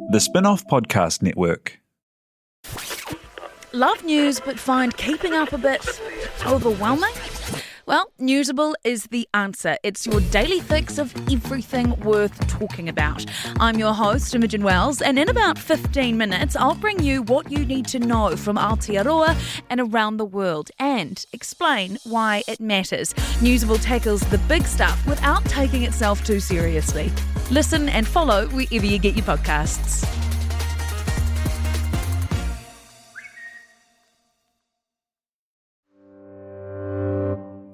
The Spinoff Podcast Network. Love news but find keeping up a bit overwhelming? Well, Newsable is the answer. It's your daily fix of everything worth talking about. I'm your host, Imogen Wells, and in about 15 minutes, I'll bring you what you need to know from Aotearoa and around the world and explain why it matters. Newsable tackles the big stuff without taking itself too seriously. Listen and follow wherever you get your podcasts.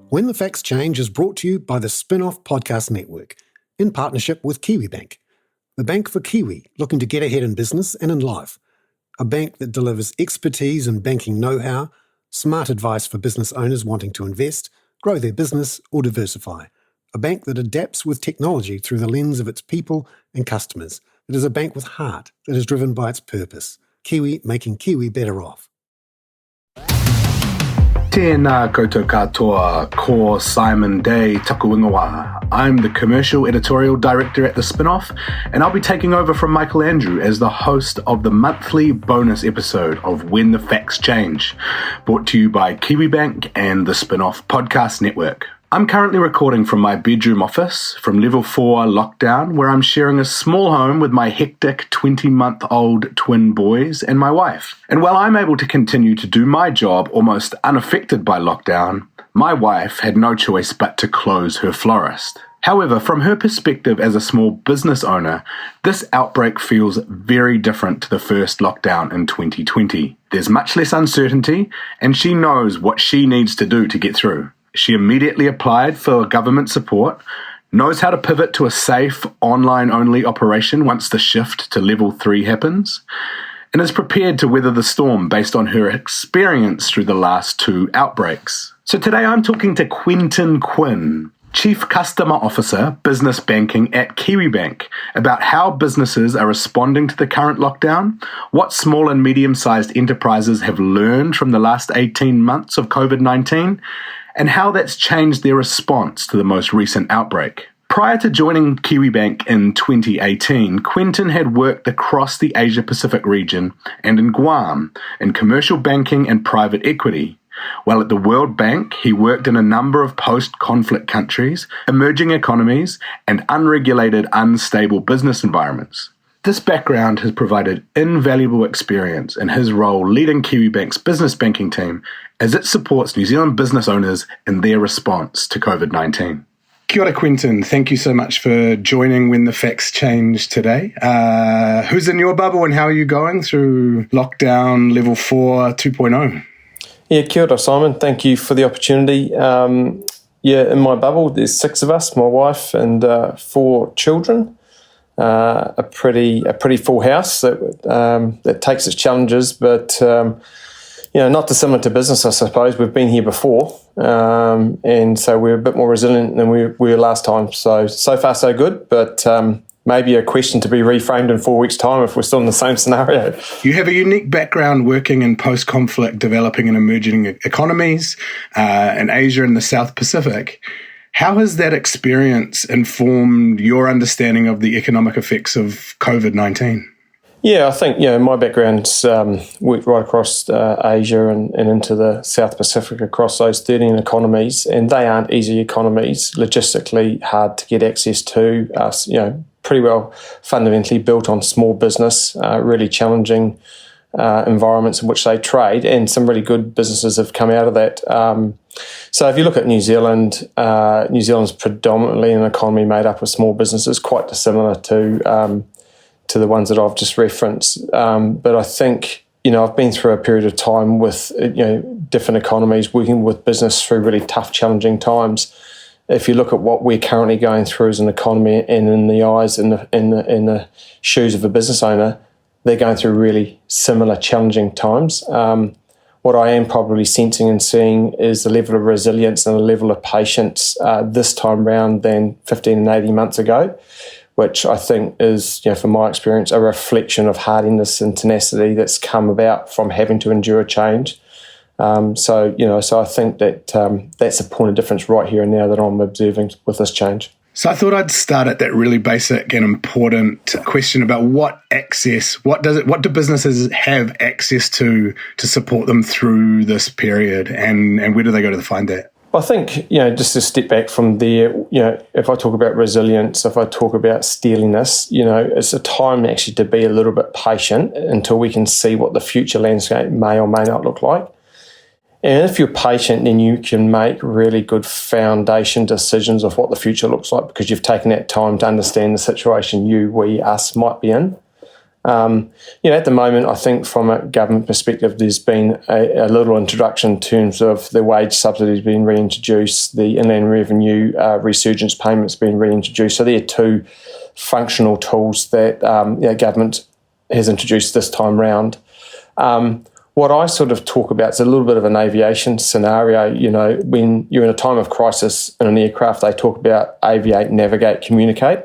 When the Facts Change is brought to you by the Spinoff Podcast Network in partnership with Kiwibank, the bank for Kiwi looking to get ahead in business and in life. A bank that delivers expertise and banking know-how, smart advice for business owners wanting to invest, grow their business or diversify. A bank that adapts with technology through the lens of its people and customers. It is a bank with heart that is driven by its purpose. Kiwi making Kiwi better off. Tēnā koutou katoa, ko Simon Day taku ingoa. I'm the Commercial Editorial Director at the Spinoff, and I'll be taking over from Michael Andrew as the host of the monthly bonus episode of When the Facts Change, brought to you by Kiwibank and the Spinoff Podcast Network. I'm currently recording from my bedroom office from level 4 lockdown, where I'm sharing a small home with my hectic 20-month-old twin boys and my wife. And while I'm able to continue to do my job almost unaffected by lockdown, my wife had no choice but to close her florist. However, from her perspective as a small business owner, this outbreak feels very different to the first lockdown in 2020. There's much less uncertainty, and she knows what she needs to do to get through. She immediately applied for government support, knows how to pivot to a safe, online-only operation once the shift to level 3 happens, and is prepared to weather the storm based on her experience through the last 2 outbreaks. So today I'm talking to Quentin Quin, Chief Customer Officer, Business Banking at Kiwibank, about how businesses are responding to the current lockdown, what small and medium-sized enterprises have learned from the last 18 months of Covid-19, and how that's changed their response to the most recent outbreak. Prior to joining Kiwibank in 2018, Quentin had worked across the Asia-Pacific region and in Guam in commercial banking and private equity. While at the World Bank, he worked in a number of post-conflict countries, emerging economies, and unregulated, unstable business environments. This background has provided invaluable experience in his role leading Kiwibank's business banking team as it supports New Zealand business owners in their response to COVID-19. Kia ora, Quentin. Thank you so much for joining When the Facts Change today. Who's in your bubble and how are you going through lockdown level 4 2.0? Yeah, kia ora, Simon. Thank you for the opportunity. In my bubble, there's 6 of us, my wife and 4 children. A pretty full house that takes its challenges, but not dissimilar to business, I suppose. We've been here before, and so we're a bit more resilient than we were last time. So far so good, but maybe a question to be reframed in 4 weeks' time if we're still in the same scenario. You have a unique background working in post-conflict, developing and emerging economies in Asia and the South Pacific. How has that experience informed your understanding of the economic effects of COVID-19? Yeah, I think, my background's worked right across Asia and into the South Pacific across those 13 economies, and they aren't easy economies, logistically hard to get access to, pretty well fundamentally built on small business, really challenging environments in which they trade, and some really good businesses have come out of that. So if you look at New Zealand, New Zealand's predominantly an economy made up of small businesses, quite dissimilar to the ones that I've just referenced. But I think, I've been through a period of time with, different economies, working with business through really tough, challenging times. If you look at what we're currently going through as an economy and in the eyes in the shoes of a business owner, they're going through really similar, challenging times. What I am probably sensing and seeing is the level of resilience and the level of patience this time round than 15 and 18 months ago, which I think is, from my experience, a reflection of hardiness and tenacity that's come about from having to endure change. So I think that that's a point of difference right here and now that I'm observing with this change. So I thought I'd start at that really basic and important question about what do businesses have access to support them through this period, and where do they go to find that? I think, just to step back from there, if I talk about resilience, if I talk about steeliness, it's a time actually to be a little bit patient until we can see what the future landscape may or may not look like. And if you're patient, then you can make really good foundation decisions of what the future looks like because you've taken that time to understand the situation we, us might be in. At the moment, I think from a government perspective, there's been a little introduction in terms of the wage subsidies being reintroduced, the inland revenue resurgence payments being reintroduced. So there are two functional tools that government has introduced this time round. What I sort of talk about is a little bit of an aviation scenario. When you're in a time of crisis in an aircraft, they talk about aviate, navigate, communicate.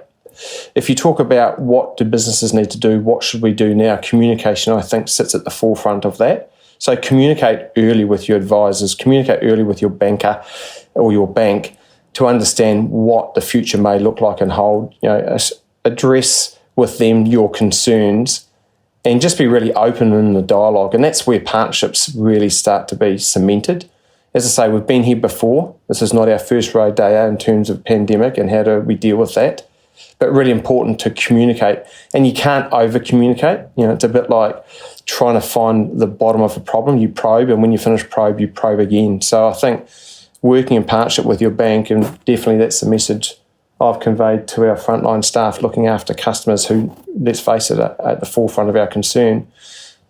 If you talk about what do businesses need to do, what should we do now, communication, I think, sits at the forefront of that. So communicate early with your advisors, communicate early with your banker or your bank to understand what the future may look like and hold. Address with them your concerns and just be really open in the dialogue. And that's where partnerships really start to be cemented. As I say, we've been here before. This is not our first rodeo in terms of pandemic and how do we deal with that. But really important to communicate. And you can't over-communicate. It's a bit like trying to find the bottom of a problem. You probe, and when you finish probe, you probe again. So I think working in partnership with your bank, and definitely that's the message I've conveyed to our frontline staff looking after customers who, let's face it, are at the forefront of our concern.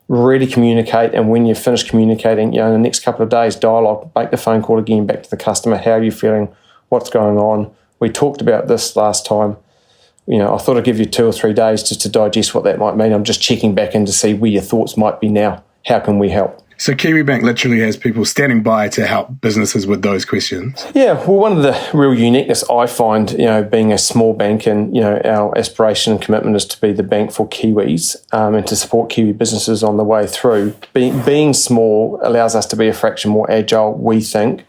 Really communicate, and when you finish communicating, in the next couple of days, dialogue, make the phone call again back to the customer. How are you feeling? What's going on? We talked about this last time. I thought I'd give you 2 or 3 days just to digest what that might mean. I'm just checking back in to see where your thoughts might be now. How can we help? So Kiwibank literally has people standing by to help businesses with those questions. Yeah, well, one of the real uniqueness I find, being a small bank, and our aspiration and commitment is to be the bank for Kiwis and to support Kiwi businesses on the way through. Being small allows us to be a fraction more agile, we think.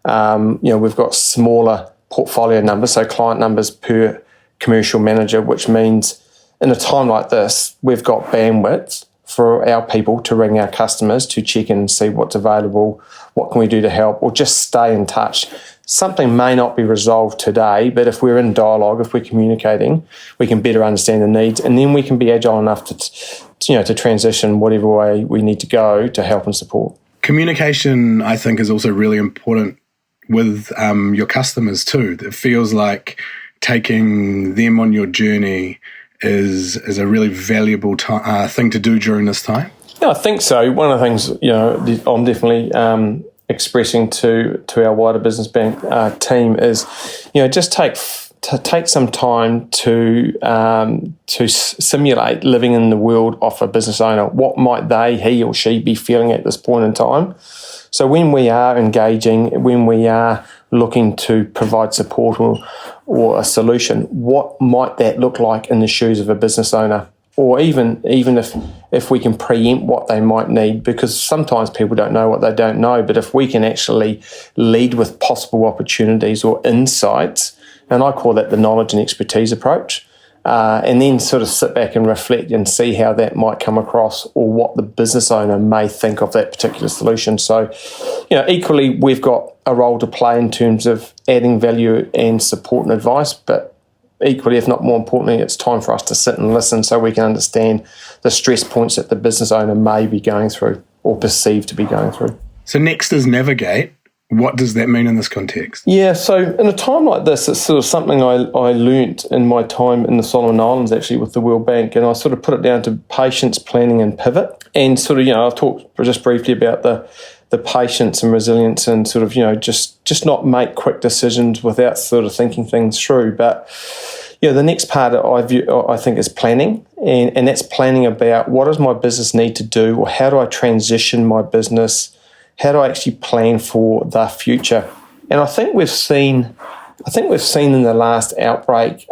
We've got smaller portfolio numbers, so client numbers per commercial manager, which means in a time like this, we've got bandwidth for our people to ring our customers to check in and see what's available, what can we do to help, or just stay in touch. Something may not be resolved today, but if we're in dialogue, if we're communicating, we can better understand the needs, and then we can be agile enough to transition whatever way we need to go to help and support. Communication, I think, is also really important with your customers too. It feels like taking them on your journey is a really valuable thing to do during this time? Yeah, I think so. One of the things I'm definitely expressing to our wider business bank team is just take some time to simulate living in the world of a business owner. What might he or she be feeling at this point in time? So when we are engaging, when we are looking to provide support or a solution, what might that look like in the shoes of a business owner? Or even if we can preempt what they might need, because sometimes people don't know what they don't know, but if we can actually lead with possible opportunities or insights, and I call that the knowledge and expertise approach, and then sort of sit back and reflect and see how that might come across or what the business owner may think of that particular solution. So, equally, we've got a role to play in terms of adding value and support and advice, but equally, if not more importantly, it's time for us to sit and listen so we can understand the stress points that the business owner may be going through or perceived to be going through. So next is navigate. What does that mean in this context? Yeah, so in a time like this, it's sort of something I learnt in my time in the Solomon Islands, actually, with the World Bank, and I sort of put it down to patience, planning and pivot. And sort of, I've talked just briefly about the patience and resilience and sort of, just not make quick decisions without sort of thinking things through. But, the next part I think is planning, and that's planning about what does my business need to do, or how do I transition my business. How do I actually plan for the future? And I think we've seen in the last outbreak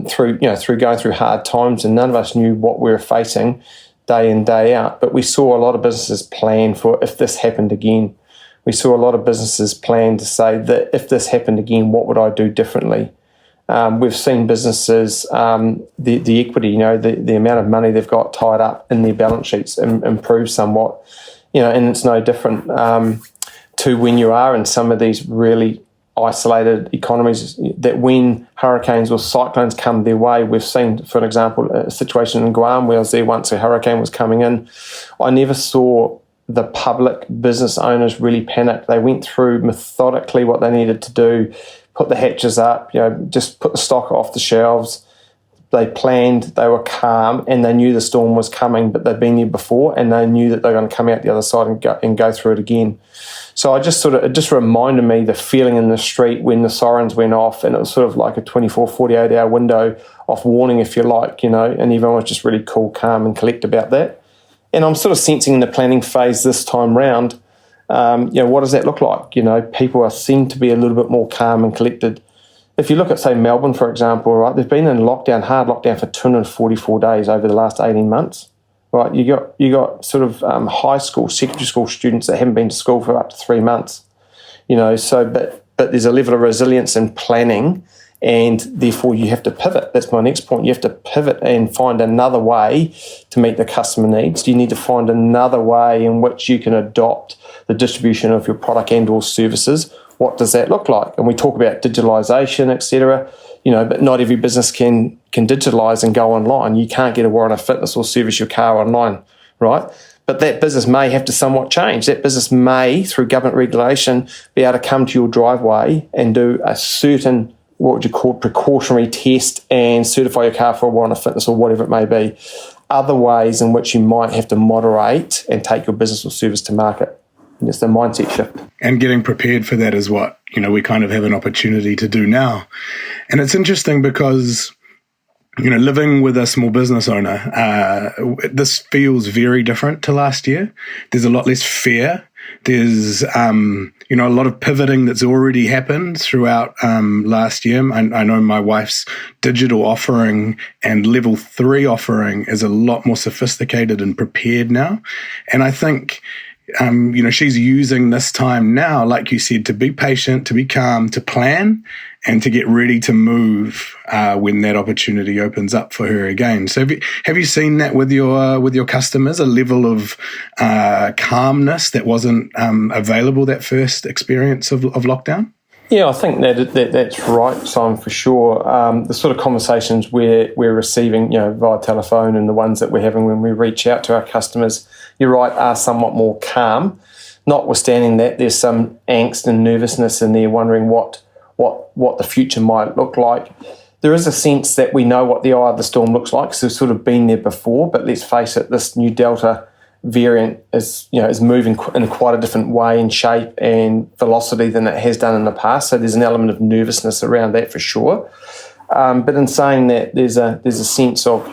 through going through hard times, and none of us knew what we were facing day in, day out. But we saw a lot of businesses plan for if this happened again. We saw a lot of businesses plan to say that if this happened again, what would I do differently? We've seen businesses, the equity, the amount of money they've got tied up in their balance sheets improve somewhat, and it's no different to when you are in some of these really isolated economies that when hurricanes or cyclones come their way. We've seen, for example, a situation in Guam where I was there once a hurricane was coming in. I never saw the public business owners really panic. They went through methodically what they needed to do, put the hatches up, just put the stock off the shelves. They planned, they were calm, and they knew the storm was coming, but they'd been there before, and they knew that they were going to come out the other side and go through it again. So it just reminded me the feeling in the street when the sirens went off, and it was sort of like a 24, 48-hour window of warning, if you like, and everyone was just really cool, calm, and collect about that. And I'm sort of sensing in the planning phase this time round, what does that look like? People seem to be a little bit more calm and collected. If you look at, say, Melbourne, for example, right, they've been in hard lockdown for 244 days over the last 18 months, right? You got sort of high school, secondary school students that haven't been to school for up to 3 months, but there's a level of resilience in planning, and therefore you have to pivot. That's my next point. You have to pivot and find another way to meet the customer needs. You need to find another way in which you can adopt the distribution of your product and or services. What does that look like? And we talk about digitalisation, etc., but not every business can digitalise and go online. You can't get a Warrant of Fitness or service your car online, right? But that business may have to somewhat change. That business may, through government regulation, be able to come to your driveway and do a certain, what would you call, precautionary test and certify your car for a Warrant of Fitness or whatever it may be. Other ways in which you might have to moderate and take your business or service to market. It's the mindset shift. And getting prepared for that is what, we kind of have an opportunity to do now. And it's interesting because, living with a small business owner, this feels very different to last year. There's a lot less fear. There's, a lot of pivoting that's already happened throughout last year. I know my wife's digital offering and level 3 offering is a lot more sophisticated and prepared now. And I think she's using this time now, like you said, to be patient, to be calm, to plan, and to get ready to move when that opportunity opens up for her again. So have you seen that with your customers, a level of calmness that wasn't available that first experience of lockdown? Yeah, I think that's right, Simon, for sure. The sort of conversations we're receiving, via telephone and the ones that we're having when we reach out to our customers, you're right, are somewhat more calm. Notwithstanding that, there's some angst and nervousness in there, wondering what the future might look like. There is a sense that we know what the eye of the storm looks like, so we've sort of been there before, but let's face it, this new Delta variant is moving in quite a different way and shape and velocity than it has done in the past. So there's an element of nervousness around that for sure. But in saying that, there's a sense of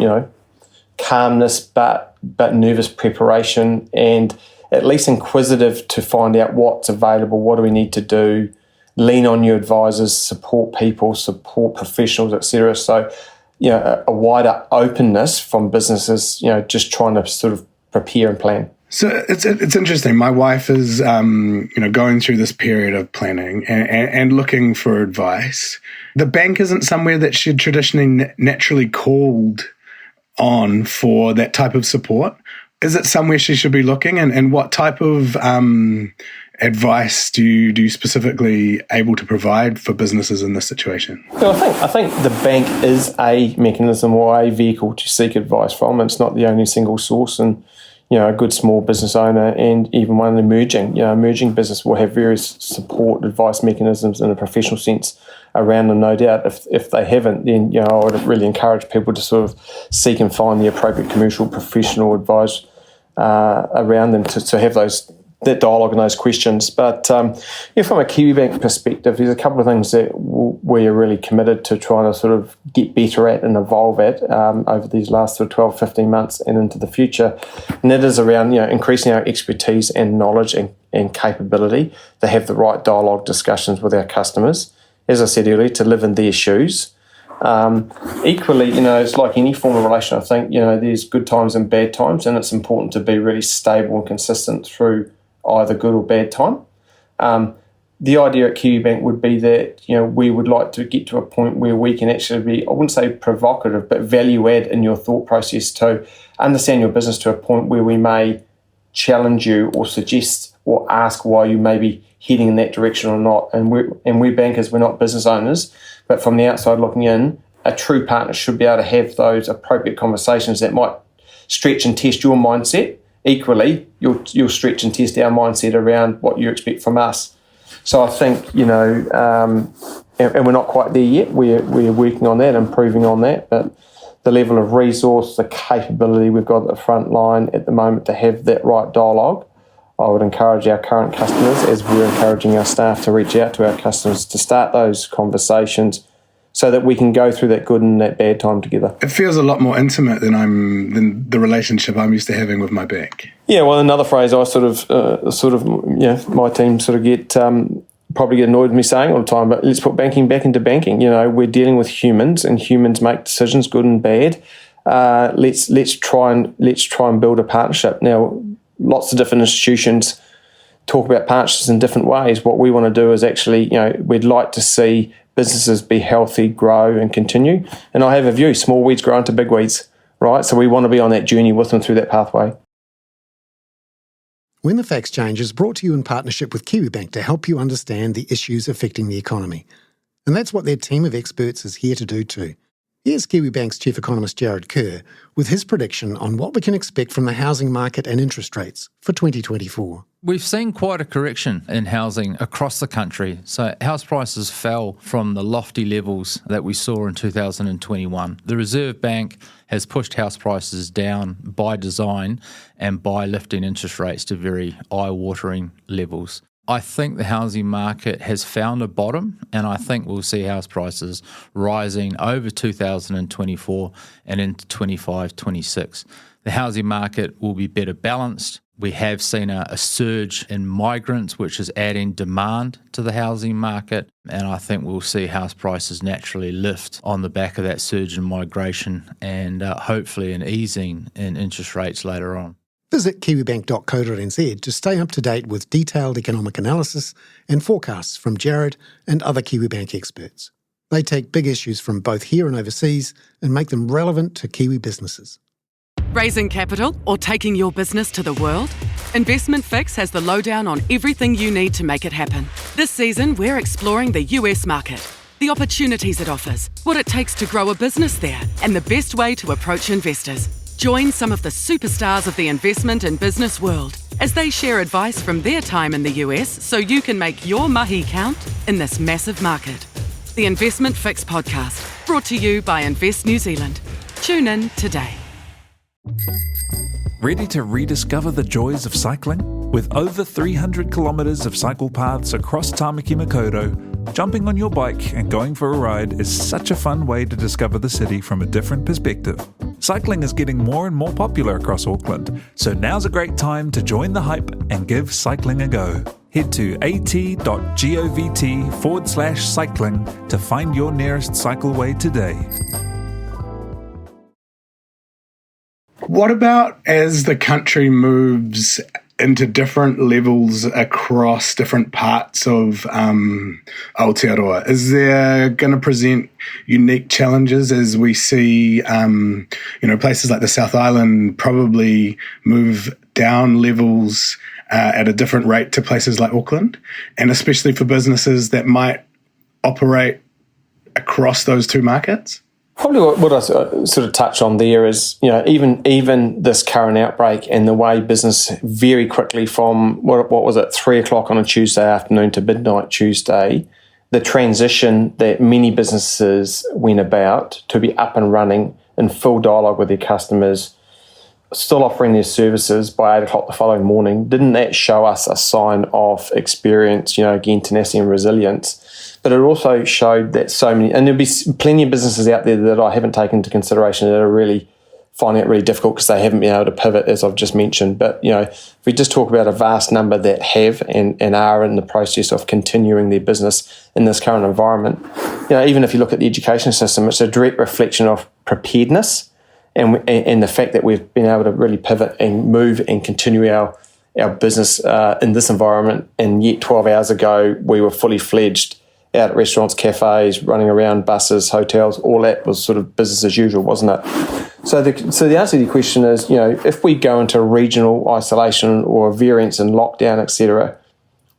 calmness, but nervous preparation, and at least inquisitive to find out what's available, what do we need to do, lean on your advisors, support people, support professionals, etc. So a wider openness from businesses, just trying to sort of prepare and plan. So it's interesting. My wife is, going through this period of planning and looking for advice. The bank isn't somewhere that she'd traditionally naturally called on for that type of support. Is it somewhere she should be looking? And what type of advice do you specifically able to provide for businesses in this situation? Well, I think the bank is a mechanism or a vehicle to seek advice from. It's not the only single source, and a good small business owner and even one emerging business will have various support advice mechanisms in a professional sense around them, no doubt. If they haven't, then I would really encourage people to sort of seek and find the appropriate commercial professional advice around them to have that dialogue and those questions. But from a Kiwibank perspective, there's a couple of things that we're really committed to trying to sort of get better at and evolve at over these last sort of 12, 15 months and into the future. And that is around increasing our expertise and knowledge and capability to have the right dialogue discussions with our customers. As I said earlier, to live in their shoes. Equally, it's like any form of relation. I think, there's good times and bad times, and it's important to be really stable and consistent through either good or bad time. the idea at Kiwibank would be that, we would like to get to a point where we can actually be, I wouldn't say provocative, but value add in your thought process to understand your business to a point where we may challenge you or suggest or ask why you may be heading in that direction or not. And we're bankers, we're not business owners, but from the outside looking in, a true partner should be able to have those appropriate conversations that might stretch and test your mindset. Equally, you'll stretch and test our mindset around what you expect from us. So I think, and we're not quite there yet. We're working on that, improving on that. But the level of resource, the capability we've got at the front line at the moment to have that right dialogue, I would encourage our current customers, as we're encouraging our staff to reach out to our customers, to start those conversations so that we can go through that good and that bad time together. It feels a lot more intimate than the relationship I'm used to having with my bank. Yeah, well, another phrase I my team get probably get annoyed with me saying all the time, but let's put banking back into banking. We're dealing with humans, and humans make decisions, good and bad. Let's try and build a partnership. Now, lots of different institutions talk about partnerships in different ways. What we want to do is actually, we'd like to see businesses be healthy, grow and continue. And I have a view, small weeds grow into big weeds, right? So we want to be on that journey with them through that pathway. When the Facts Change is brought to you in partnership with Kiwibank to help you understand the issues affecting the economy. And that's what their team of experts is here to do too. Here's Kiwibank's Chief Economist Jared Kerr with his prediction on what we can expect from the housing market and interest rates for 2024. We've seen quite a correction in housing across the country. So house prices fell from the lofty levels that we saw in 2021. The Reserve Bank has pushed house prices down by design and by lifting interest rates to very eye-watering levels. I think the housing market has found a bottom, and I think we'll see house prices rising over 2024 and into 25-26. The housing market will be better balanced. We have seen a surge in migrants, which is adding demand to the housing market, and I think we'll see house prices naturally lift on the back of that surge in migration and hopefully an easing in interest rates later on. Visit kiwibank.co.nz to stay up to date with detailed economic analysis and forecasts from Jared and other Kiwibank experts. They take big issues from both here and overseas and make them relevant to Kiwi businesses. Raising capital or taking your business to the world? Investment Fix has the lowdown on everything you need to make it happen. This season, we're exploring the US market, the opportunities it offers, what it takes to grow a business there, and the best way to approach investors. Join some of the superstars of the investment and business world as they share advice from their time in the US so you can make your mahi count in this massive market. The Investment Fix podcast, brought to you by Invest New Zealand. Tune in today. Ready to rediscover the joys of cycling? With over 300 kilometres of cycle paths across Tāmaki Makaurau, jumping on your bike and going for a ride is such a fun way to discover the city from a different perspective. Cycling is getting more and more popular across Auckland, so now's a great time to join the hype and give cycling a go. Head to at.govt/cycling to find your nearest cycleway today. What about as the country moves into different levels across different parts of Aotearoa? Is there going to present unique challenges as we see, places like the South Island probably move down levels at a different rate to places like Auckland, and especially for businesses that might operate across those two markets? Probably what I sort of touch on there is, even this current outbreak and the way business very quickly from, what was it, 3 o'clock on a Tuesday afternoon to midnight Tuesday, the transition that many businesses went about to be up and running in full dialogue with their customers, still offering their services by 8 o'clock the following morning, didn't that show us a sign of experience, again, tenacity and resilience? But it also showed that so many, and there'll be plenty of businesses out there that I haven't taken into consideration that are really finding it really difficult because they haven't been able to pivot, as I've just mentioned. But, if we just talk about a vast number that have and are in the process of continuing their business in this current environment, even if you look at the education system, it's a direct reflection of preparedness and the fact that we've been able to really pivot and move and continue our our business in this environment, and yet 12 hours ago we were fully fledged out at restaurants, cafes, running around, buses, hotels. All that was sort of business as usual, wasn't it? So the answer to your question is, if we go into regional isolation or variants and lockdown, etc.,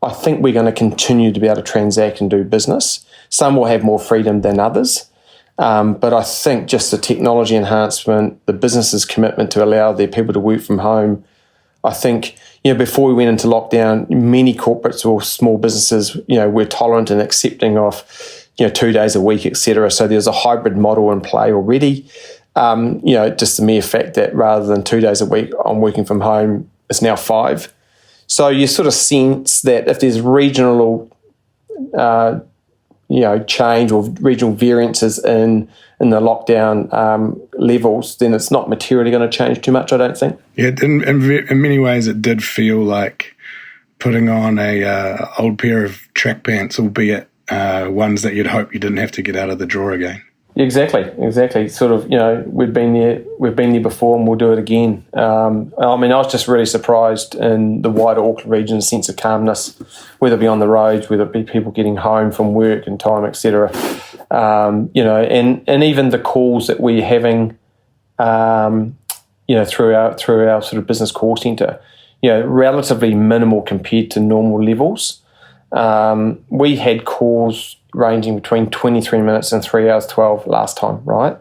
I think we're going to continue to be able to transact and do business. Some will have more freedom than others. But I think just the technology enhancement, the business's commitment to allow their people to work from home, I think, before we went into lockdown, many corporates or small businesses, were tolerant and accepting of, 2 days a week, etc. So there's a hybrid model in play already. Just the mere fact that rather than 2 days a week, I'm working from home, it's now 5. So you sort of sense that if there's regional, change or regional variances in the lockdown levels, then it's not materially going to change too much, I don't think. Yeah, in many ways it did feel like putting on a old pair of track pants, albeit ones that you'd hope you didn't have to get out of the drawer again. Exactly. Sort of, we've been there before, and we'll do it again. I was just really surprised in the wider Auckland region, sense of calmness, whether it be on the roads, whether it be people getting home from work in time, etc. And even the calls that we're having, through our sort of business call centre, relatively minimal compared to normal levels. We had calls ranging between 23 minutes and 3 hours 12 last time, right?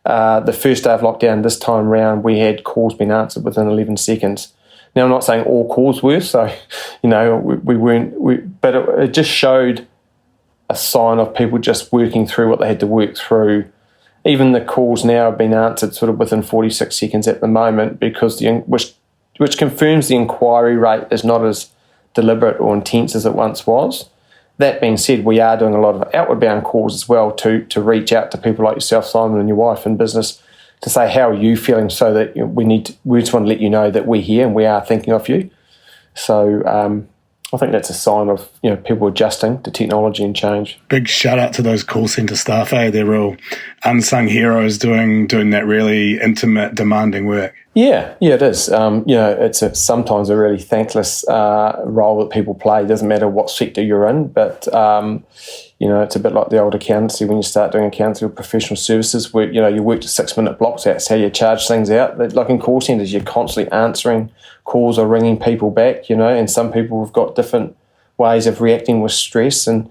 The first day of lockdown this time round, we had calls being answered within 11 seconds. Now, I'm not saying all calls were, so, we weren't, but it just showed a sign of people just working through what they had to work through. Even the calls now have been answered sort of within 46 seconds at the moment, because which confirms the inquiry rate is not as deliberate or intense as it once was. That being said, we are doing a lot of outward bound calls as well to reach out to people like yourself, Simon, and your wife in business to say, how are you feeling, so that we just want to let you know that we're here and we are thinking of you. So I think that's a sign of people adjusting to technology and change. Big shout out to those call centre staff, They're real unsung heroes doing that really intimate, demanding work. Yeah, it is. It's sometimes a really thankless role that people play. It doesn't matter what sector you're in, but it's a bit like the old accountancy when you start doing accountancy or professional services, where you work to 6-minute blocks. That's how you charge things out. Like in call centres, you're constantly answering calls or ringing people back. And some people have got different ways of reacting with stress, and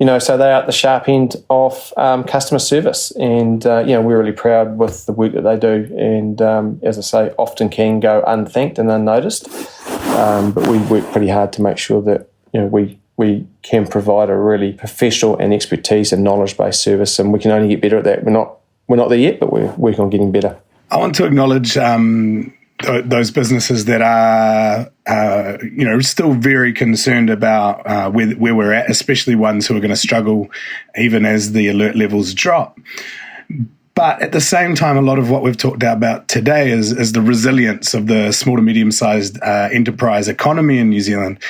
so they're at the sharp end of customer service, and we're really proud with the work that they do, and as I say, often can go unthanked and unnoticed, but we work pretty hard to make sure that we can provide a really professional and expertise and knowledge-based service, and we can only get better at that. We're not there yet, but we're working on getting better. I want to acknowledge those businesses that are, still very concerned about where we're at, especially ones who are going to struggle even as the alert levels drop. But at the same time, a lot of what we've talked about today is the resilience of the small to medium-sized enterprise economy in New Zealand.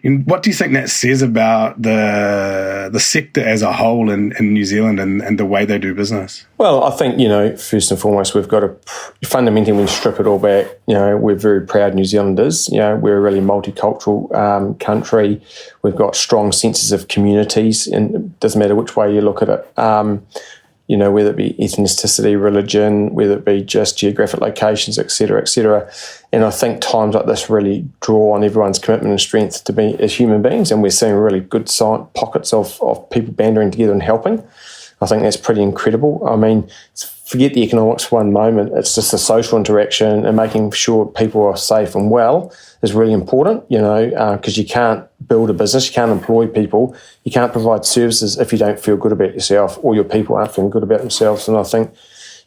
And what do you think that says about the sector as a whole in New Zealand and the way they do business? Well, I think, first and foremost, we've got to fundamentally, when you strip it all back, we're very proud New Zealanders. We're a really multicultural country. We've got strong senses of communities, and it doesn't matter which way you look at it. Whether it be ethnicity, religion, whether it be just geographic locations, et cetera, et cetera. And I think times like this really draw on everyone's commitment and strength to be as human beings, and we're seeing really good pockets of people bandering together and helping. I think that's pretty incredible. I mean, forget the economics for one moment. It's just the social interaction and making sure people are safe and well is really important, because you can't build a business, you can't employ people, you can't provide services if you don't feel good about yourself, or your people aren't feeling good about themselves. And I think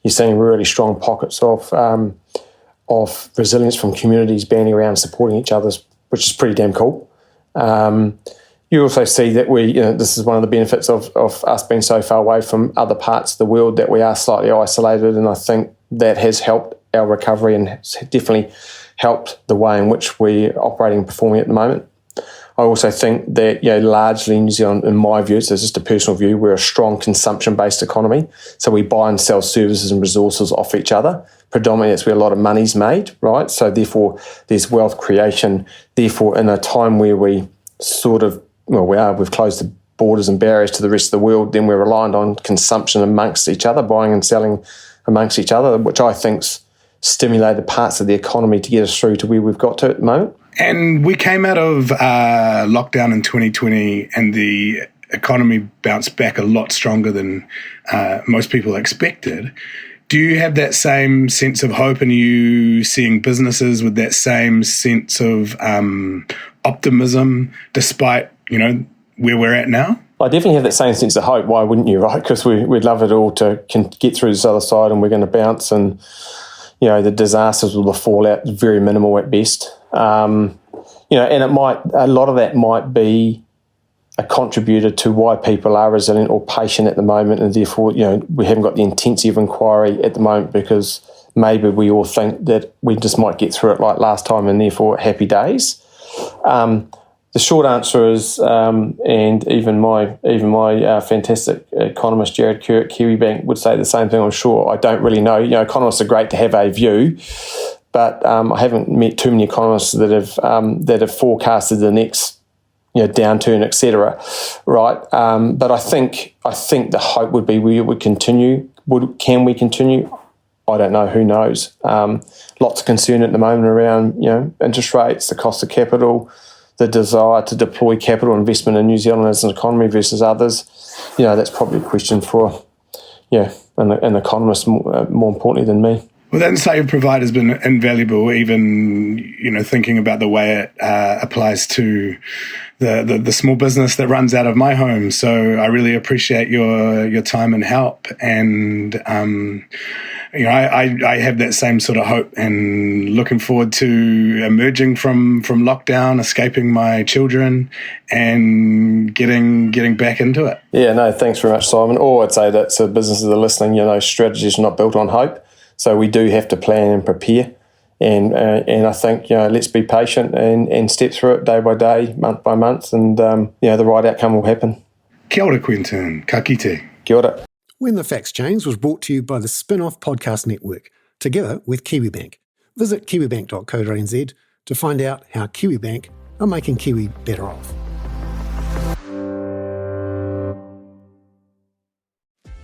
you're seeing really strong pockets of resilience from communities banding around, supporting each other, which is pretty damn cool. You also see that this is one of the benefits of us being so far away from other parts of the world, that we are slightly isolated, and I think that has helped our recovery and has definitely helped the way in which we're operating and performing at the moment. I also think that, largely New Zealand, in my view, so it's just a personal view, we're a strong consumption-based economy. So we buy and sell services and resources off each other, predominantly that's where a lot of money's made, right? So therefore there's wealth creation. Therefore, in a time where we've closed the borders and barriers to the rest of the world, then we're reliant on consumption amongst each other, buying and selling amongst each other, which I think's stimulated parts of the economy to get us through to where we've got to at the moment. And we came out of lockdown in 2020 and the economy bounced back a lot stronger than most people expected. Do you have that same sense of hope, and are you seeing businesses with that same sense of optimism despite, where we're at now? I definitely have that same sense of hope. Why wouldn't you, right? Because we'd love it all to get through this other side, and we're going to bounce, and the disasters or the fallout is very minimal at best. And a lot of that might be a contributor to why people are resilient or patient at the moment, and therefore, we haven't got the intensity of inquiry at the moment because maybe we all think that we just might get through it like last time, and therefore happy days. The short answer is, and even my fantastic economist Jared Kerr at Kiwibank would say the same thing. I'm sure. I don't really know. Economists are great to have a view, but I haven't met too many economists that have forecasted the next downturn, etc. Right? But I think the hope would be we would continue. Can we continue? I don't know. Who knows? Lots of concern at the moment around interest rates, the cost of capital, the desire to deploy capital investment in New Zealand as an economy versus others. That's probably a question for an economist more importantly than me. Well, that insight you've provided has been invaluable, even, thinking about the way it applies to the small business that runs out of my home. So I really appreciate your time and help. And, I have that same sort of hope and looking forward to emerging from lockdown, escaping my children and getting back into it. Yeah, no, thanks very much, Simon. Or I'd say that to businesses that are listening, strategies are not built on hope. So we do have to plan and prepare, and I think let's be patient and step through it day by day, month by month, and the right outcome will happen. Kia ora, Quentin. Ka kite. Kia ora. When the Facts Change was brought to you by the Spinoff Podcast Network, together with Kiwibank. Visit kiwibank.co.nz to find out how Kiwibank are making Kiwi better off.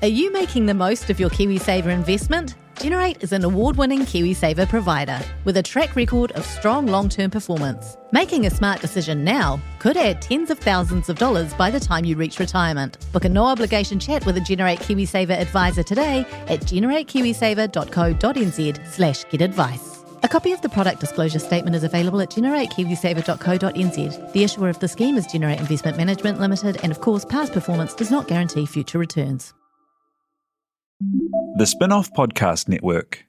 Are you making the most of your KiwiSaver investment? Generate is an award-winning KiwiSaver provider with a track record of strong long-term performance. Making a smart decision now could add tens of thousands of dollars by the time you reach retirement. Book a no-obligation chat with a Generate KiwiSaver advisor today at generatekiwisaver.co.nz/get-advice. A copy of the product disclosure statement is available at generatekiwisaver.co.nz. The issuer of the scheme is Generate Investment Management Limited, and of course, past performance does not guarantee future returns. The Spinoff Podcast Network.